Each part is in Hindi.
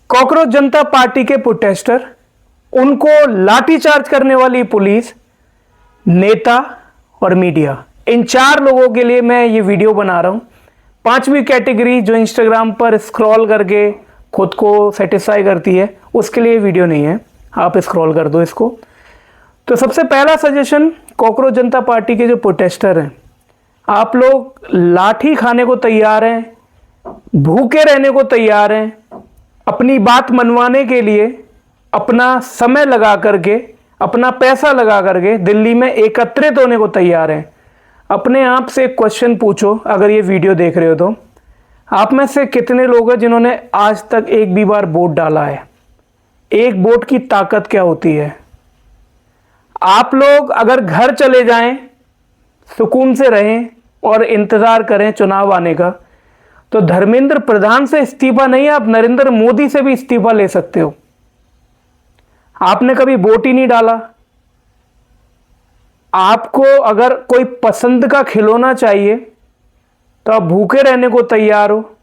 कॉकरोच जनता पार्टी के प्रोटेस्टर, उनको लाठीचार्ज करने वाली पुलिस, नेता और मीडिया, इन चार लोगों के लिए मैं ये वीडियो बना रहा हूं। पांचवी कैटेगरी जो इंस्टाग्राम पर स्क्रॉल करके खुद को सेटिस्फाई करती है, उसके लिए वीडियो नहीं है, आप स्क्रॉल कर दो इसको। तो सबसे पहला सजेशन, कॉकरोच जनता पार्टी के जो प्रोटेस्टर हैं, आप लोग लाठी खाने को तैयार हैं, भूखे रहने को तैयार हैं, अपनी बात मनवाने के लिए अपना समय लगा करके, अपना पैसा लगा करके दिल्ली में एकत्रित होने को तैयार हैं। अपने आप से एक क्वेश्चन पूछो, अगर ये वीडियो देख रहे हो तो आप में से कितने लोग हैं जिन्होंने आज तक एक भी बार वोट डाला है? एक वोट की ताकत क्या होती है? आप लोग अगर घर चले जाएं, सुकून से रहें और इंतजार करें चुनाव आने का, तो धर्मेंद्र प्रधान से इस्तीफा नहीं, आप नरेंद्र मोदी से भी इस्तीफा ले सकते हो। आपने कभी वोट ही नहीं डाला। आपको अगर कोई पसंद का खिलौना चाहिए तो आप भूखे रहने को तैयार हो,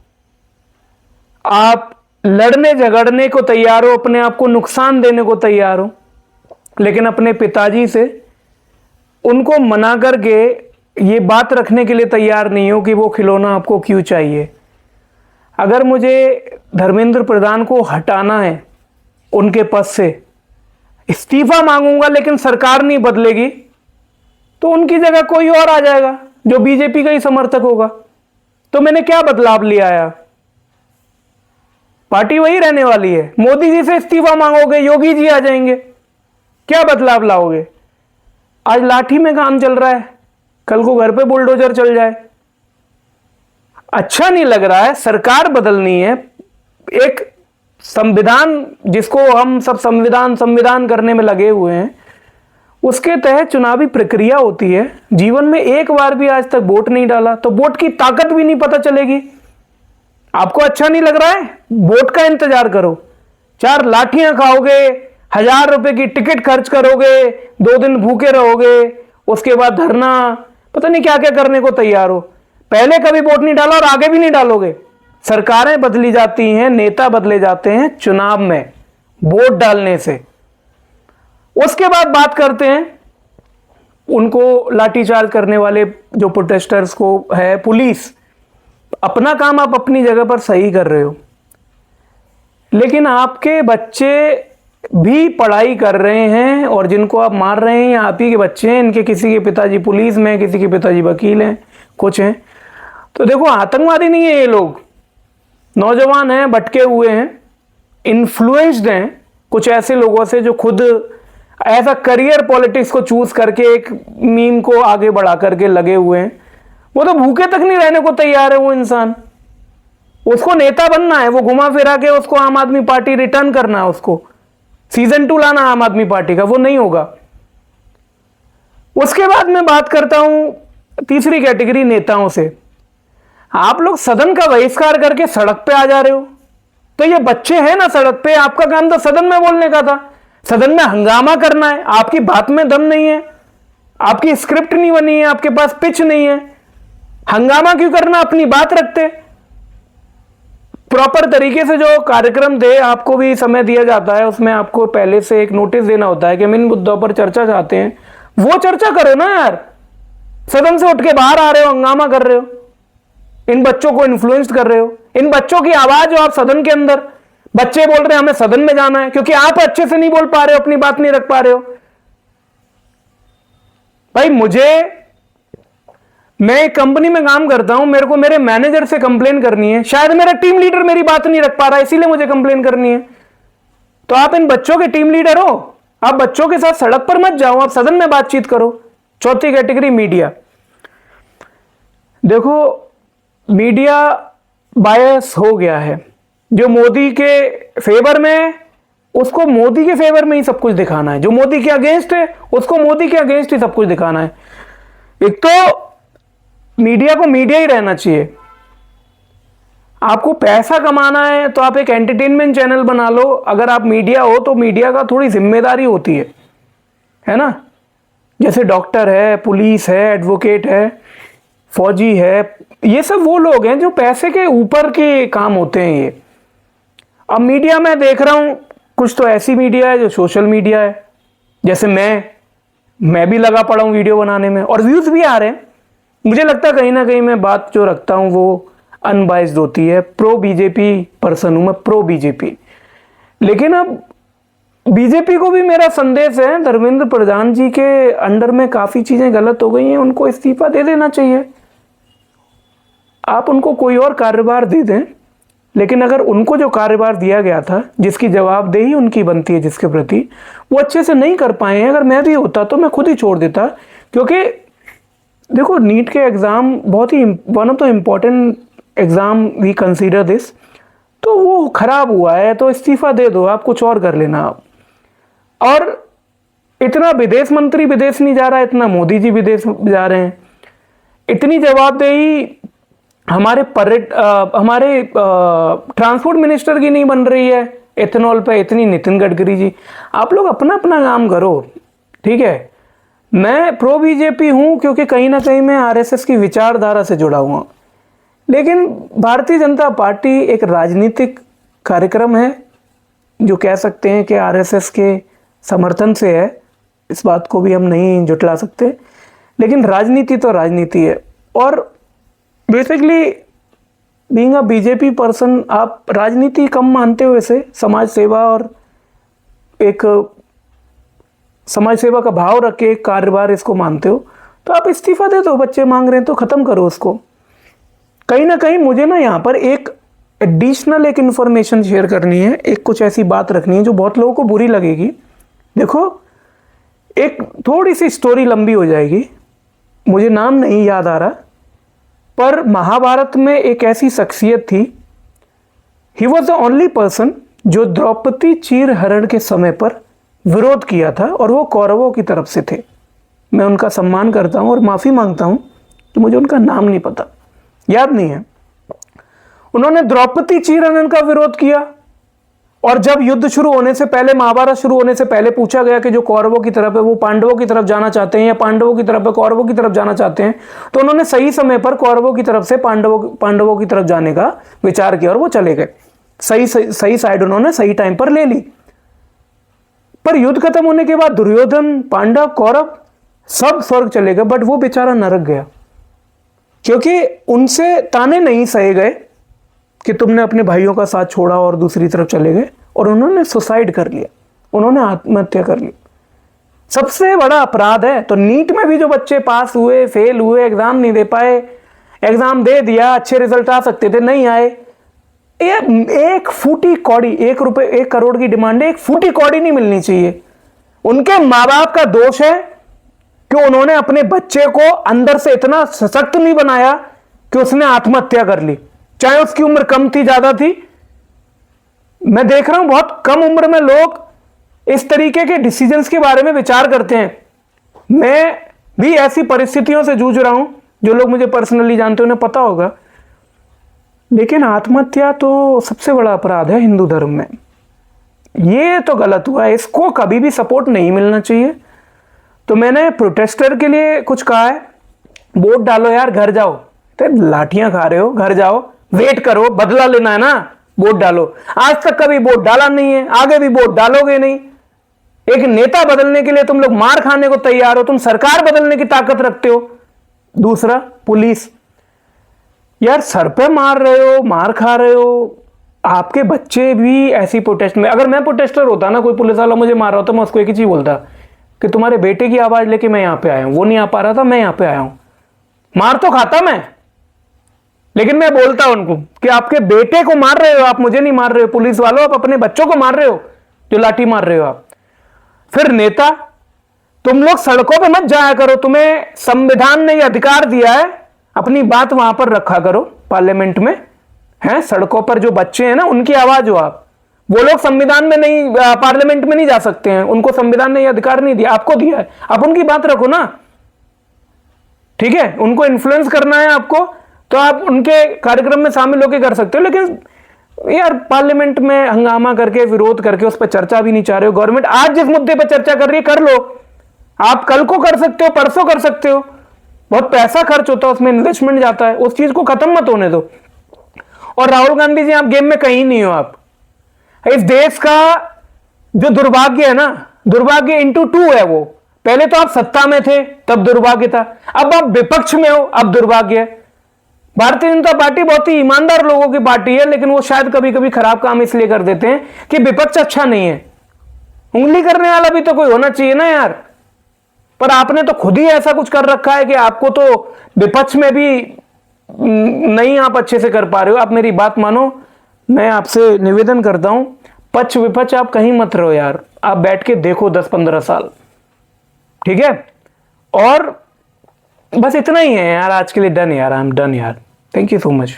आप लड़ने झगड़ने को तैयार हो, अपने आप को नुकसान देने को तैयार हो, लेकिन अपने पिताजी से उनको मना करके ये बात रखने के लिए तैयार नहीं हो कि वो खिलौना आपको क्यों चाहिए। अगर मुझे धर्मेंद्र प्रधान को हटाना है उनके पद से, इस्तीफा मांगूंगा लेकिन सरकार नहीं बदलेगी, तो उनकी जगह कोई और आ जाएगा जो बीजेपी का ही समर्थक होगा। तो मैंने क्या बदलाव लिया है? पार्टी वही रहने वाली है। मोदी जी से इस्तीफा मांगोगे, योगी जी आ जाएंगे, क्या बदलाव लाओगे? आज लाठी में काम चल रहा है, कल को घर पे बुलडोजर चल जाए। अच्छा नहीं लग रहा है, सरकार बदलनी है। एक संविधान जिसको हम सब संविधान करने में लगे हुए हैं, उसके तहत चुनावी प्रक्रिया होती है। जीवन में एक बार भी आज तक वोट नहीं डाला तो वोट की ताकत भी नहीं पता चलेगी। आपको अच्छा नहीं लग रहा है? वोट का इंतजार करो। 4 लाठियां खाओगे, 1000 रुपए की टिकट खर्च करोगे, 2 दिन भूखे रहोगे, उसके बाद धरना, पता नहीं क्या क्या करने को तैयार हो। पहले कभी वोट नहीं डाला और आगे भी नहीं डालोगे। सरकारें बदली जाती हैं, नेता बदले जाते हैं चुनाव में वोट डालने से। उसके बाद बात करते हैं उनको लाठीचार्ज करने वाले जो प्रोटेस्टर्स को है, पुलिस। अपना काम आप अपनी जगह पर सही कर रहे हो, लेकिन आपके बच्चे भी पढ़ाई कर रहे हैं और जिनको आप मार रहे हैं आप ही के बच्चे हैं। इनके किसी के पिताजी पुलिस में, किसी के पिताजी वकील हैं, कुछ हैं। तो देखो, आतंकवादी नहीं है ये लोग, नौजवान हैं, भटके हुए हैं, इन्फ्लुएंस्ड हैं कुछ ऐसे लोगों से जो खुद ऐसा करियर पॉलिटिक्स को चूज करके एक मीम को आगे बढ़ा करके लगे हुए हैं। वो तो भूखे तक नहीं रहने को तैयार है। वो इंसान, उसको नेता बनना है, वो घुमा फिरा के उसको आम आदमी पार्टी रिटर्न करना है, उसको सीजन 2 लाना आम आदमी पार्टी का, वो नहीं होगा। उसके बाद मैं बात करता हूं तीसरी कैटेगरी, नेताओं से। आप लोग सदन का बहिष्कार करके सड़क पे आ जा रहे हो, तो ये बच्चे हैं ना सड़क पे, आपका काम तो सदन में बोलने का था, सदन में हंगामा करना है। आपकी बात में दम नहीं है, आपकी स्क्रिप्ट नहीं बनी है, आपके पास पिच नहीं है, हंगामा क्यों करना? अपनी बात रखते, प्रॉपर तरीके से जो कार्यक्रम दे, आपको भी समय दिया जाता है, उसमें आपको पहले से एक नोटिस देना होता है कि हम इन मुद्दों पर चर्चा चाहते हैं, वो चर्चा करो ना यार। सदन से उठ के बाहर आ रहे हो, हंगामा कर रहे हो, इन बच्चों को इन्फ्लुएंस कर रहे हो। इन बच्चों की आवाज हो आप सदन के अंदर, बच्चे बोल रहे हैं हमें सदन में जाना है, क्योंकि आप अच्छे से नहीं बोल पा रहे हो, अपनी बात नहीं रख पा रहे हो। भाई, मैं एक कंपनी में काम करता हूं, मेरे को मेरे मैनेजर से कंप्लेन करनी है, शायद मेरा टीम लीडर मेरी बात नहीं रख पा रहा है, इसीलिए मुझे कंप्लेन करनी है। तो आप इन बच्चों के टीम लीडर हो, आप बच्चों के साथ सड़क पर मत जाओ, आप सदन में बातचीत करो। चौथी कैटेगरी, मीडिया। देखो, मीडिया बायस हो गया है। जो मोदी के फेवर में है उसको मोदी के फेवर में ही सब कुछ दिखाना है, जो मोदी के अगेंस्ट है उसको मोदी के अगेंस्ट ही सब कुछ दिखाना है। एक तो मीडिया को मीडिया ही रहना चाहिए। आपको पैसा कमाना है तो आप एक एंटरटेनमेंट चैनल बना लो। अगर आप मीडिया हो तो मीडिया का थोड़ी जिम्मेदारी होती है ना। जैसे डॉक्टर है, पुलिस है, एडवोकेट है, फौजी है, ये सब वो लोग हैं जो पैसे के ऊपर के काम होते हैं ये। अब मीडिया में देख रहा हूं, कुछ तो ऐसी मीडिया है जो सोशल मीडिया है, जैसे मैं भी लगा पड़ा हूं वीडियो बनाने में और व्यूज भी आ रहे हैं। मुझे लगता है कहीं ना कहीं मैं बात जो रखता हूं वो अनबाइज्ड होती है। प्रो बीजेपी पर्सन हूं मैं, प्रो बीजेपी। लेकिन अब बीजेपी को भी मेरा संदेश है, धर्मेंद्र प्रधान जी के अंडर में काफी चीजें गलत हो गई हैं, उनको इस्तीफा दे देना चाहिए। आप उनको कोई और कार्यभार दे दें, लेकिन अगर उनको जो कार्यभार दिया गया था, जिसकी जवाबदेही उनकी बनती है जिसके प्रति, वो अच्छे से नहीं कर पाए हैं। अगर मैं भी होता तो मैं खुद ही छोड़ देता, क्योंकि देखो नीट के एग्ज़ाम बहुत ही one of the important exam we consider this, तो वो खराब हुआ है तो इस्तीफा दे दो, आप कुछ और कर लेना आप। और इतना विदेश मंत्री विदेश नहीं जा रहा है, इतना मोदी जी विदेश जा रहे हैं, इतनी जवाबदेही हमारे ट्रांसपोर्ट मिनिस्टर की नहीं बन रही है इथेनॉल पे, इतनी नितिन गडकरी जी। आप लोग अपना अपना काम करो, ठीक है। मैं प्रो बीजेपी हूं क्योंकि कहीं ना कहीं मैं आरएसएस की विचारधारा से जुड़ा हुआ, लेकिन भारतीय जनता पार्टी एक राजनीतिक कार्यक्रम है जो कह सकते हैं कि आरएसएस के समर्थन से है, इस बात को भी हम नहीं जुटला सकते। लेकिन राजनीति तो राजनीति है, और basically being a BJP person आप राजनीति कम मानते हो, ऐसे समाज सेवा और एक समाज सेवा का भाव रख के कार्यभार इसको मानते हो, तो आप इस्तीफा दे दो। बच्चे मांग रहे हैं तो ख़त्म करो उसको। कहीं ना कहीं मुझे ना यहाँ पर एक एडिशनल एक इन्फॉर्मेशन शेयर करनी है, एक कुछ ऐसी बात रखनी है जो बहुत लोगों को बुरी लगेगी। देखो, एक थोड़ी सी स्टोरी लंबी हो जाएगी, मुझे नाम नहीं याद आ रहा, पर महाभारत में एक ऐसी शख्सियत थी, he was the only person जो द्रौपदी चीर हरण के समय पर विरोध किया था, और वो कौरवों की तरफ से थे। मैं उनका सम्मान करता हूँ और माफ़ी मांगता हूँ कि मुझे उनका नाम नहीं पता, याद नहीं है। उन्होंने द्रौपदी चीर हरण का विरोध किया, और जब युद्ध शुरू होने से पहले, महाभारत शुरू होने से पहले पूछा गया कि जो कौरवों की तरफ है वो पांडवों की तरफ जाना चाहते हैं या पांडवों की तरफ है कौरवों की तरफ जाना चाहते हैं, तो उन्होंने सही समय पर कौरवों की तरफ से पांडवों की तरफ जाने का विचार किया और वो चले गए। सही साइड उन्होंने सही टाइम पर ले ली। पर युद्ध खत्म होने के बाद दुर्योधन, पांडव, कौरव सब स्वर्ग चले गए, बट वो बेचारा नरक गया, क्योंकि उनसे ताने नहीं सहे गए कि तुमने अपने भाइयों का साथ छोड़ा और दूसरी तरफ चले गए, और उन्होंने सुसाइड कर लिया, उन्होंने आत्महत्या कर ली। सबसे बड़ा अपराध है। तो नीट में भी जो बच्चे पास हुए, फेल हुए, एग्जाम नहीं दे पाए, एग्जाम दे दिया, अच्छे रिजल्ट आ सकते थे, नहीं आए, एक फूटी कौड़ी, ₹1 करोड़ की डिमांड है, एक फूटी कौड़ी नहीं मिलनी चाहिए। उनके माँ बाप का दोष है कि उन्होंने अपने बच्चे को अंदर से इतना सशक्त नहीं बनाया कि उसने आत्महत्या कर ली, चाहे उसकी उम्र कम थी ज्यादा थी। मैं देख रहा हूं बहुत कम उम्र में लोग इस तरीके के डिसीजंस के बारे में विचार करते हैं। मैं भी ऐसी परिस्थितियों से जूझ रहा हूं, जो लोग मुझे पर्सनली जानते हैं उन्हें पता होगा। लेकिन आत्महत्या तो सबसे बड़ा अपराध है हिंदू धर्म में, ये तो गलत हुआ है, इसको कभी भी सपोर्ट नहीं मिलना चाहिए। तो मैंने प्रोटेस्टर के लिए कुछ कहा है, वोट डालो यार, घर जाओ, तो लाठियां खा रहे हो, घर जाओ, वेट करो, बदला लेना है ना, वोट डालो। आज तक कभी वोट डाला नहीं है, आगे भी वोट डालोगे नहीं। एक नेता बदलने के लिए तुम लोग मार खाने को तैयार हो, तुम सरकार बदलने की ताकत रखते हो। दूसरा, पुलिस, यार सर पे मार रहे हो, मार खा रहे हो, आपके बच्चे भी ऐसी प्रोटेस्ट में। अगर मैं प्रोटेस्टर होता ना, कोई पुलिस वाला मुझे मार रहा होता, मैं उसको एक ही चीज बोलता कि तुम्हारे बेटे की आवाज लेके मैं यहां पे आया हूं, वो नहीं आ पा रहा था, मैं यहां पे आया हूं। मार तो खाता मैं, लेकिन मैं बोलता उनको कि आपके बेटे को मार रहे हो आप, मुझे नहीं मार रहे हो। पुलिस वालों, आप अपने बच्चों को मार रहे हो, जो लाठी मार रहे हो आप। फिर नेता, तुम लोग सड़कों पे मत जाया करो, तुम्हें संविधान ने यह अधिकार दिया है, अपनी बात वहां पर रखा करो पार्लियामेंट में, हैं सड़कों पर जो बच्चे हैं ना, उनकी आवाज हो आप। वो लोग संविधान में नहीं, पार्लियामेंट में नहीं जा सकते हैं, उनको संविधान ने यह अधिकार नहीं दिया, आपको दिया है, आप उनकी बात रखो ना, ठीक है। उनको इन्फ्लुएंस करना है आपको, तो आप उनके कार्यक्रम में शामिल होकर कर सकते हो। लेकिन यार पार्लियामेंट में हंगामा करके, विरोध करके, उस पर चर्चा भी नहीं चाह रहे हो। गवर्नमेंट आज जिस मुद्दे पर चर्चा कर रही है, कर लो, आप कल को कर सकते हो, परसों कर सकते हो, बहुत पैसा खर्च होता है उसमें, इन्वेस्टमेंट जाता है, उस चीज को खत्म मत होने दो। और राहुल गांधी जी, आप गेम में कहीं नहीं हो। आप इस देश का जो दुर्भाग्य है ना, दुर्भाग्य इंटू 2 है वो। पहले तो आप सत्ता में थे तब दुर्भाग्य था, अब आप विपक्ष में हो अब दुर्भाग्य है। भारतीय जनता पार्टी बहुत ही ईमानदार लोगों की पार्टी है, लेकिन वो शायद कभी कभी खराब काम इसलिए कर देते हैं कि विपक्ष अच्छा नहीं है। उंगली करने वाला भी तो कोई होना चाहिए ना यार। पर आपने तो खुद ही ऐसा कुछ कर रखा है कि आपको तो विपक्ष में भी नहीं आप अच्छे से कर पा रहे हो। आप मेरी बात मानो, मैं आपसे निवेदन करता हूं, पक्ष विपक्ष आप कहीं मत रहो यार, आप बैठ के देखो 10-15 साल, ठीक है। और बस इतना ही है यार आज के लिए। डन यार, आई एम डन यार। Thank you so much.